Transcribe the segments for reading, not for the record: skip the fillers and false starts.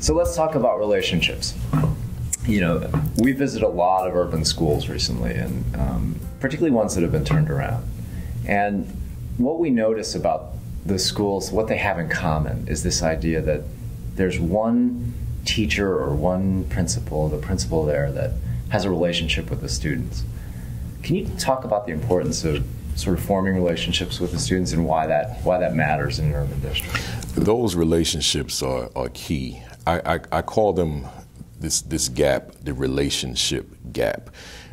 So let's talk about relationships. You know, we visit a lot of urban schools recently, and particularly ones that have been turned around. And what we notice about the schools, what they have in common, is this idea that there's one teacher or one principal, the principal there, that has a relationship with the students. Can you talk about the importance of sort of forming relationships with the students and why that matters in an urban district? Those relationships are key. I call them this gap, the relationship gap.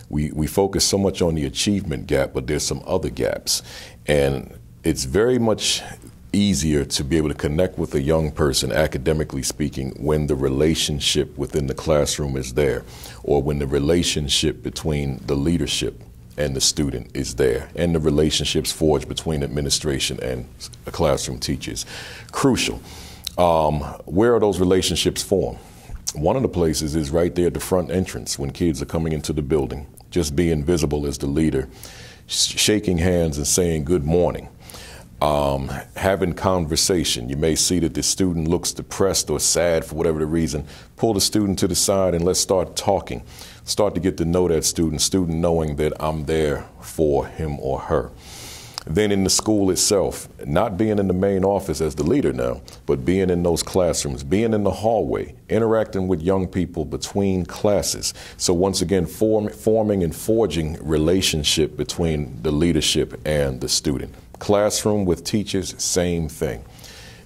We focus so much on the achievement gap, but there's some other gaps. And it's very much easier to be able to connect with a young person, academically speaking, when the relationship within the classroom is there, or when the relationship between the leadership and the student is there, and the relationships forged between administration and classroom teachers. Crucial. Where are those relationships formed? One of the places is right there at the front entrance when kids are coming into the building, just being visible as the leader, shaking hands and saying good morning. Having conversation. You may see that the student looks depressed or sad for whatever the reason. Pull the student to the side and let's start talking. Start to get to know that student knowing that I'm there for him or her. Then in the school itself, not being in the main office as the leader now, but being in those classrooms, being in the hallway, interacting with young people between classes. So once again, forming and forging relationship between the leadership and the student. Classroom with teachers, same thing.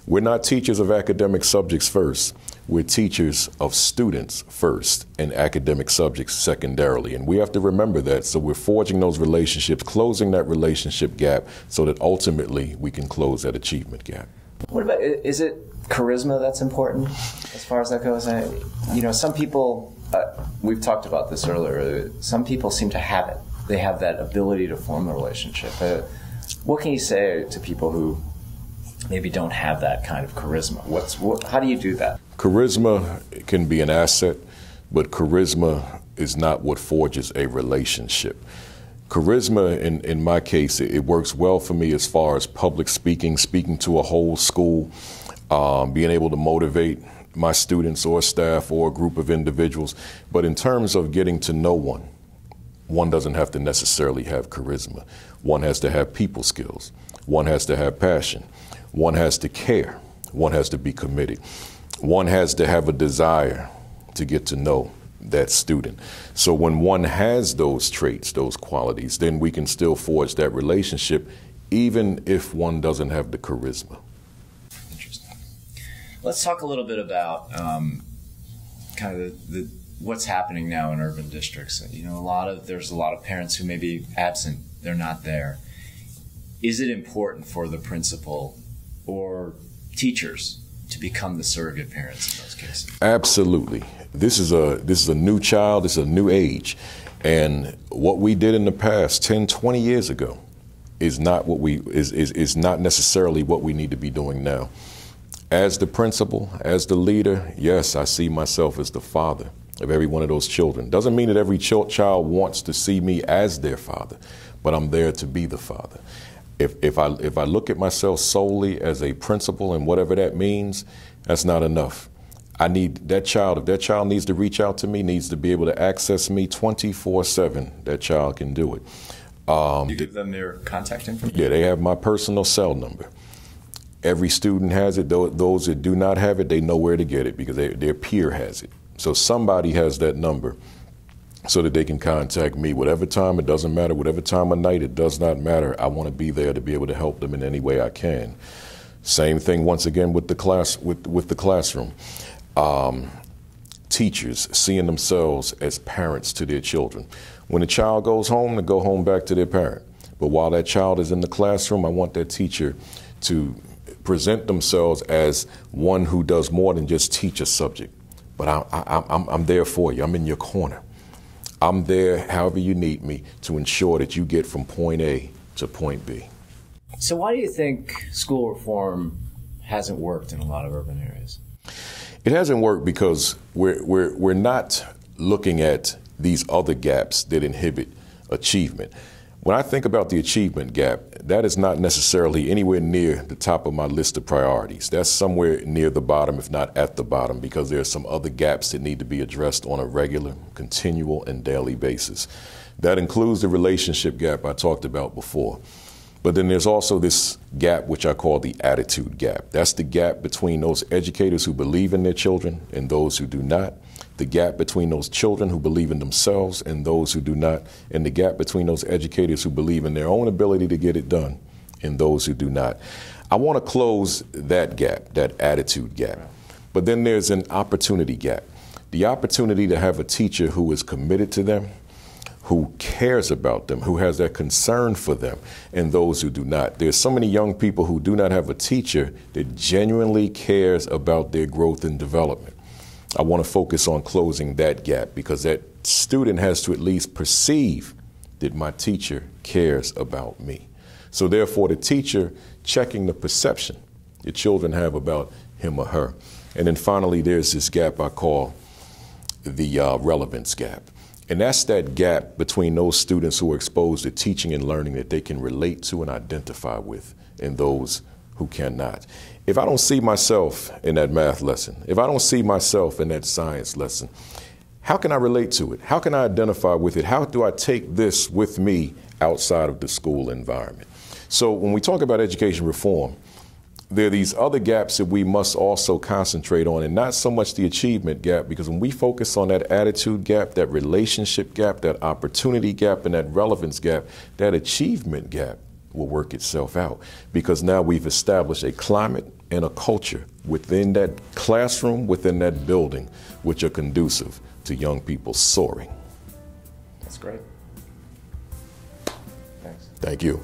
We're not teachers of academic subjects first. We're teachers of students first and academic subjects secondarily. And we have to remember that. So we're forging those relationships, closing that relationship gap so that ultimately we can close that achievement gap. What about, is it charisma that's important as far as that goes? You know, some people, we've talked about this earlier, some people seem to have it. They have that ability to form the relationship. What can you say to people who maybe don't have that kind of charisma? How do you do that? Charisma can be an asset, but charisma is not what forges a relationship. Charisma, in my case, it works well for me as far as public speaking to a whole school, being able to motivate my students or staff or a group of individuals. But in terms of getting to know one doesn't have to necessarily have charisma. One has to have people skills. One has to have passion. One has to care. One has to be committed. One has to have a desire to get to know that student. So when one has those traits, those qualities, then we can still forge that relationship even if one doesn't have the charisma. Interesting. Let's talk a little bit about kind of what's happening now in urban districts. You know, there's a lot of parents who may be absent. They're not there. Is it important for the principal or teachers to become the surrogate parents in those cases? Absolutely. This is a new child. This is a new age. And what we did in the past 10, 20 years ago is not is not necessarily what we need to be doing now. As the principal, as the leader, yes, I see myself as the father of every one of those children. Doesn't mean that every child wants to see me as their father, but I'm there to be the father. If I look at myself solely as a principal and whatever that means, that's not enough. I need that child. If that child needs to reach out to me, needs to be able to access me 24/7, that child can do it. You give them their contact information? Yeah, they have my personal cell number. Every student has it. Those that do not have it, they know where to get it because their peer has it. So somebody has that number so that they can contact me whatever time, it doesn't matter, whatever time of night, it does not matter. I want to be there to be able to help them in any way I can. Same thing once again with the classroom. Teachers seeing themselves as parents to their children. When a child goes home, they go home back to their parent. But while that child is in the classroom, I want that teacher to present themselves as one who does more than just teach a subject. But I'm there for you. I'm in your corner. I'm there however you need me to ensure that you get from point A to point B. So why do you think school reform hasn't worked in a lot of urban areas? It hasn't worked because we're not looking at these other gaps that inhibit achievement. When I think about the achievement gap, that is not necessarily anywhere near the top of my list of priorities. That's somewhere near the bottom, if not at the bottom, because there are some other gaps that need to be addressed on a regular, continual, and daily basis. That includes the relationship gap I talked about before. But then there's also this gap which I call the attitude gap. That's the gap between those educators who believe in their children and those who do not. The gap between those children who believe in themselves and those who do not. And the gap between those educators who believe in their own ability to get it done and those who do not. I want to close that gap, that attitude gap. But then there's an opportunity gap. The opportunity to have a teacher who is committed to them, who cares about them, who has that concern for them, and those who do not. There's so many young people who do not have a teacher that genuinely cares about their growth and development. I want to focus on closing that gap because that student has to at least perceive that my teacher cares about me. So therefore, the teacher checking the perception the children have about him or her. And then finally, there's this gap I call the relevance gap. And that's that gap between those students who are exposed to teaching and learning that they can relate to and identify with, and those who cannot. If I don't see myself in that math lesson, if I don't see myself in that science lesson, how can I relate to it? How can I identify with it? How do I take this with me outside of the school environment? So when we talk about education reform, there are these other gaps that we must also concentrate on, and not so much the achievement gap, because when we focus on that attitude gap, that relationship gap, that opportunity gap, and that relevance gap, that achievement gap will work itself out, because now we've established a climate and a culture within that classroom, within that building, which are conducive to young people soaring. That's great. Thanks. Thank you.